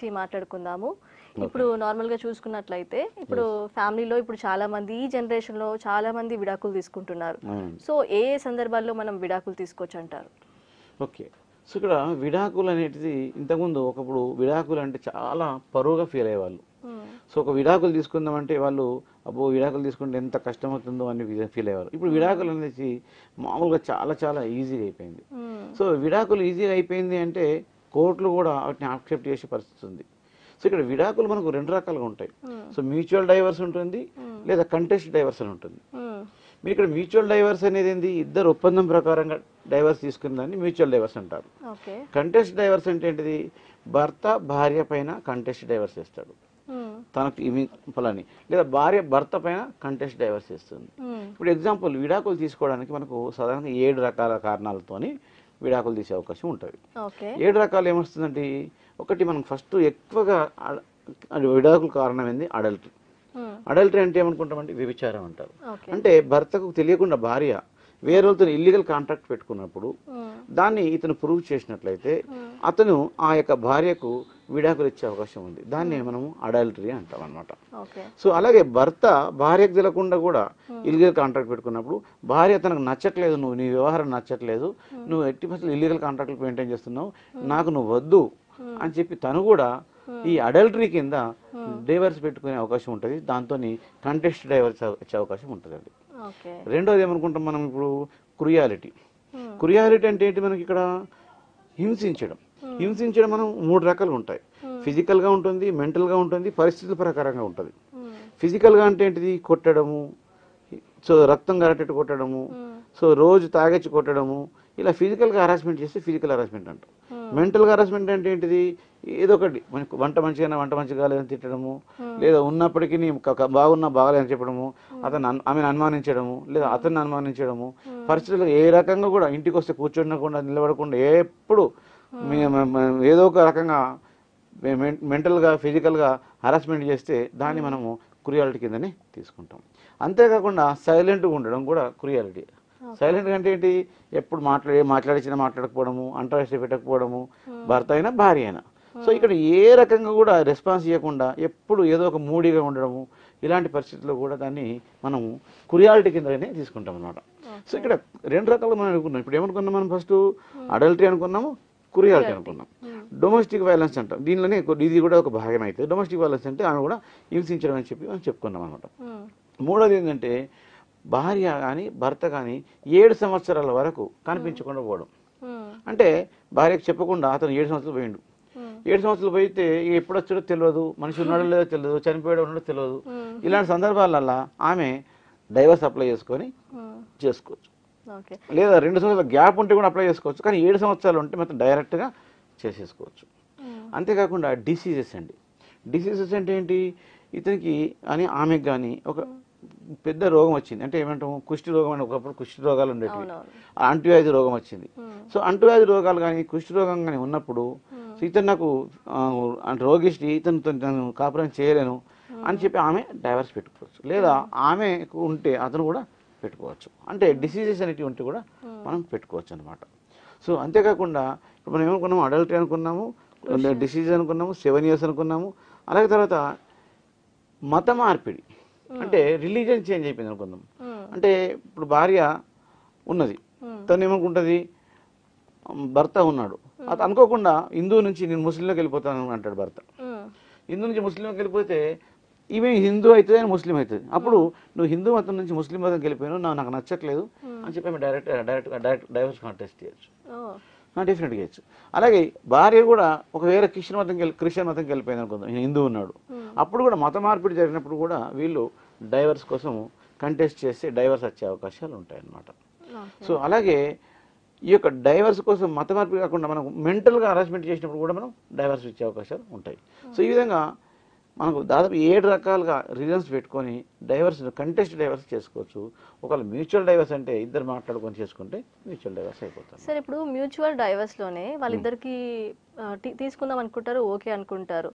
గురించి మాట్లాడుకుందాము. ఇప్పుడు నార్మల్గా చూసుకున్నట్లయితే ఇప్పుడు ఫ్యామిలీలో ఇప్పుడు చాలా మంది ఈ జనరేషన్లో చాలా మంది విడాకులు తీసుకుంటున్నారు. సో ఏ సందర్భాల్లో మనం విడాకులు తీసుకోవచ్చు అంటారు? ఓకే. సో ఇక్కడ విడాకులు అనేటిది ఇంతకుముందు ఒకప్పుడు విడాకులు అంటే చాలా పరువుగా ఫీల్ అయ్యేవాళ్ళు. సో ఒక విడాకులు తీసుకుందామంటే వాళ్ళు అబ్బో విడాకులు తీసుకుంటే ఎంత కష్టమవుతుందో అని ఫీల్ అయ్యేవారు. ఇప్పుడు విడాకులు అనేది మామూలుగా చాలా చాలా ఈజీగా అయిపోయింది. సో విడాకులు ఈజీగా అయిపోయింది అంటే కోర్టులు కూడా వాటిని యాక్సెప్ట్ చేసే పరిస్థితి ఉంది. సో ఇక్కడ విడాకులు మనకు రెండు రకాలుగా ఉంటాయి. సో మ్యూచువల్ డైవర్స్ ఉంటుంది, లేదా కంటెస్ట్ డైవర్స్ అని ఉంటుంది. మీరు ఇక్కడ మ్యూచువల్ డైవర్స్ అనేది ఏంది, ఇద్దరు ఒప్పందం ప్రకారంగా డైవర్స్ తీసుకుందాన్ని మ్యూచువల్ డైవర్స్ అంటారు. కంటెస్ట్ డైవర్స్ అంటే ఏంటిది, భర్త భార్య పైన కంటెస్ట్ డైవర్స్ చేస్తాడు తనకు ఇవి ఫలాని, లేదా భార్య భర్త పైన కంటెస్ట్ డైవర్స్ చేస్తుంది. ఇప్పుడు ఎగ్జాంపుల్ విడాకులు తీసుకోవడానికి మనకు సాధారణంగా 7 రకాల కారణాలతోని విడాకులు తీసే అవకాశం ఉంటుంది. 7 రకాలు ఏమొస్తుందంటే, ఒకటి మనం ఫస్ట్ ఎక్కువగా విడాకుల కారణం ఏంది, అడల్టరీ. అడల్టరీ అంటే ఏమనుకుంటామంటే వ్యభిచారం అంటారు. అంటే భర్తకు తెలియకుండా భార్య వేరేతో ఇల్లీగల్ కాంట్రాక్ట్ పెట్టుకున్నప్పుడు దాన్ని ఇతను ప్రూవ్ చేసినట్లయితే అతను ఆ యొక్క భార్యకు విడాకులు ఇచ్చే అవకాశం ఉంది. దాన్ని మనము అడల్టరీ అంటాం అనమాట. సో అలాగే భర్త భార్యకు తెలియకుండా కూడా ఇల్లీగల్ కాంట్రాక్ట్ పెట్టుకున్నప్పుడు భార్య తనకు నచ్చట్లేదు, నువ్వు నీ వ్యవహారం నచ్చట్లేదు, నువ్వు ఎట్టి పరిస్థితుల్లో ఇల్లీగల్ కాంట్రాక్ట్లు మెయింటైన్ చేస్తున్నావు, నాకు నువ్వు వద్దు అని చెప్పి తను కూడా ఈ అడల్టరీ కింద డైవర్స్ పెట్టుకునే అవకాశం ఉంటుంది. దాంతో కంటెస్ట్ డైవర్స్ వచ్చే అవకాశం ఉంటుందండి. రెండోది ఏమనుకుంటాం మనం ఇప్పుడు, క్రుయాలిటీ. క్రుయాలిటీ అంటే ఏంటి, మనకి ఇక్కడ హింసించడం. హింసించడం మనం 3 రకాలుగా ఉంటాయి. ఫిజికల్గా ఉంటుంది, మెంటల్గా ఉంటుంది, పరిస్థితుల ప్రకారంగా ఉంటుంది. ఫిజికల్గా అంటే ఏంటిది, కొట్టడము, సో రక్తం గారేటట్టు కొట్టడము, సో రోజు తాగొచ్చి కొట్టడము, ఇలా ఫిజికల్గా హరాస్మెంట్ చేస్తే ఫిజికల్ హరాస్మెంట్ అంటాం. మెంటల్గా హరాస్మెంట్ అంటే ఏంటిది, ఏదో ఒకటి మనకు వంట మంచిగా లేదని తిట్టడము, లేదా ఉన్నప్పటికీ బాగున్నా బాగాలేదని చెప్పడము, ఆమెను అనుమానించడము, లేదా అతన్ని అనుమానించడము, పరిస్థితులు ఏ రకంగా కూడా ఇంటికి వస్తే కూర్చోకుండా నిలబడకుండా ఎప్పుడు ఏదో ఒక రకంగా మెంటల్గా ఫిజికల్గా హరాస్మెంట్ చేస్తే దాన్ని మనము క్రుయాలిటీ కిందనే తీసుకుంటాం. అంతేకాకుండా సైలెంట్గా ఉండడం కూడా క్రుయాలిటీ. సైలెంట్గా అంటే ఏంటి, ఎప్పుడు మాట్లాడించినా మాట్లాడకపోవడము, అంతరాష్ట్ర పెట్టకపోవడము, భర్త అయినా భార్య అయినా. సో ఇక్కడ ఏ రకంగా కూడా రెస్పాన్స్ ఇవ్వకుండా ఎప్పుడు ఏదో ఒక మూడీగా ఉండడము, ఇలాంటి పరిస్థితుల్లో కూడా దాన్ని మనము క్రుయాలిటీ కిందనే తీసుకుంటాం అన్నమాట. సో ఇక్కడ 2 రకాలు మనం అనుకున్నాం. ఇప్పుడు ఏమనుకున్నాం మనం, ఫస్ట్ అడల్టరీ అనుకున్నాము, క్రుయాలిటీ అనుకున్నాం. డొమెస్టిక్ వైలెన్స్ అంటాం, దీనిలోనే ఇది కూడా ఒక భాగం అయితే. డొమెస్టిక్ వైలెన్స్ అంటే ఆమె కూడా హింసించడం అని చెప్పి మనం చెప్పుకున్నాం అనమాట. మూడోది ఏంటంటే, భార్య కానీ భర్త కానీ 7 సంవత్సరాల వరకు కనిపించకుండా పోవడం. అంటే భార్యకు చెప్పకుండా అతను 7 సంవత్సరాలు పోయిండు. 7 సంవత్సరాలు పోయితే ఎప్పుడు వచ్చాడో తెలియదు, మనిషి ఉన్నాడో లేదో తెలియదు, చనిపోయాడో ఉన్నాడో తెలియదు. ఇలాంటి సందర్భాలల్లో ఆమె డైవర్స్ అప్లై చేసుకోవచ్చు. లేదా 2 సంవత్సరాల గ్యాప్ ఉంటే కూడా అప్లై చేసుకోవచ్చు. కానీ 7 సంవత్సరాలు ఉంటే మొత్తం డైరెక్ట్గా చేసేసుకోవచ్చు. అంతేకాకుండా డిసీజెస్ అండి. డిసీజెస్ అంటే ఏంటి, ఇతనికి అని ఆమెకు కానీ ఒక పెద్ద రోగం వచ్చింది అంటే ఏమంటాము, కుష్టి రోగం అని. ఒకప్పుడు కుష్టి రోగాలు ఉండేవి, అంటువ్యాధి రోగం వచ్చింది. సో అంటువ్యాధి రోగాలు కానీ కుష్టి రోగం కానీ ఉన్నప్పుడు ఇతను నాకు రోగిష్టి, ఇతను కాపురం చేయలేను అని చెప్పి ఆమె డైవర్స్ పెట్టుకోవచ్చు. లేదా ఆమెకు ఉంటే అతను కూడా పెట్టుకోవచ్చు. అంటే డిసీజెస్ అనేటివి ఉంటే కూడా మనం పెట్టుకోవచ్చు అనమాట. సో అంతేకాకుండా ఇప్పుడు మనం ఏమనుకున్నాము, అడల్టరీ అనుకున్నాము, డిసీజ్ అనుకున్నాము, 7 years అనుకున్నాము. అలాగే తర్వాత మత మార్పిడి అంటే రిలీజియన్ చేంజ్ అయిపోయింది అనుకుందాం. అంటే ఇప్పుడు భార్య ఉన్నది, తను ఏమనుకుంటుంది, భర్త ఉన్నాడు, అది అనుకోకుండా హిందూ నుంచి నేను ముస్లింలోకి వెళ్ళిపోతాను అంటాడు భర్త. హిందూ నుంచి ముస్లింలోకి వెళ్ళిపోతే ఈమె హిందూ అవుతుంది అని ముస్లిం అవుతుంది. అప్పుడు నువ్వు హిందూ మతం నుంచి ముస్లిం మతంకి వెళ్ళిపోయాను, నాకు నచ్చట్లేదు అని చెప్పి ఆమె డైరెక్ట్ డైవర్స్ కాంటెస్ట్ చేయొచ్చు, డెఫినెట్గా చేయొచ్చు. అలాగే భార్య కూడా ఒకవేళ క్రిస్టియన్ మతంకి వెళ్ళిపోయింది అనుకుందాం, హిందూ ఉన్నాడు, అప్పుడు కూడా మత మార్పిడి జరిగినప్పుడు కూడా వీళ్ళు డైవర్స్ కోసం కంటెస్ట్ చేస్తే డైవర్స్ వచ్చే అవకాశాలు ఉంటాయన్నమాట. సో అలాగే ఈ యొక్క డైవర్స్ కోసం మత మార్పిడి కాకుండా మనం మెంటల్గా హరాస్మెంట్ చేసినప్పుడు కూడా మనం డైవర్స్ ఇచ్చే అవకాశాలు ఉంటాయి. సో ఈ విధంగా మనకు దాదాపు 7 రకాలుగా రీజన్స్ పెట్టుకొని డైవర్స్ కంటెస్ట్ డైవర్స్ చేసుకోవచ్చు. ఒకవేళ మ్యూచువల్ డైవర్స్ అంటే ఇద్దరు మాట్లాడుకొని చేసుకుంటే మ్యూచువల్ డైవర్స్ అయిపోతుంది. సార్ ఇప్పుడు మ్యూచువల్ డైవర్స్లోనే వాళ్ళిద్దరికి తీసుకుందాం అనుకుంటారు, ఓకే అనుకుంటారు.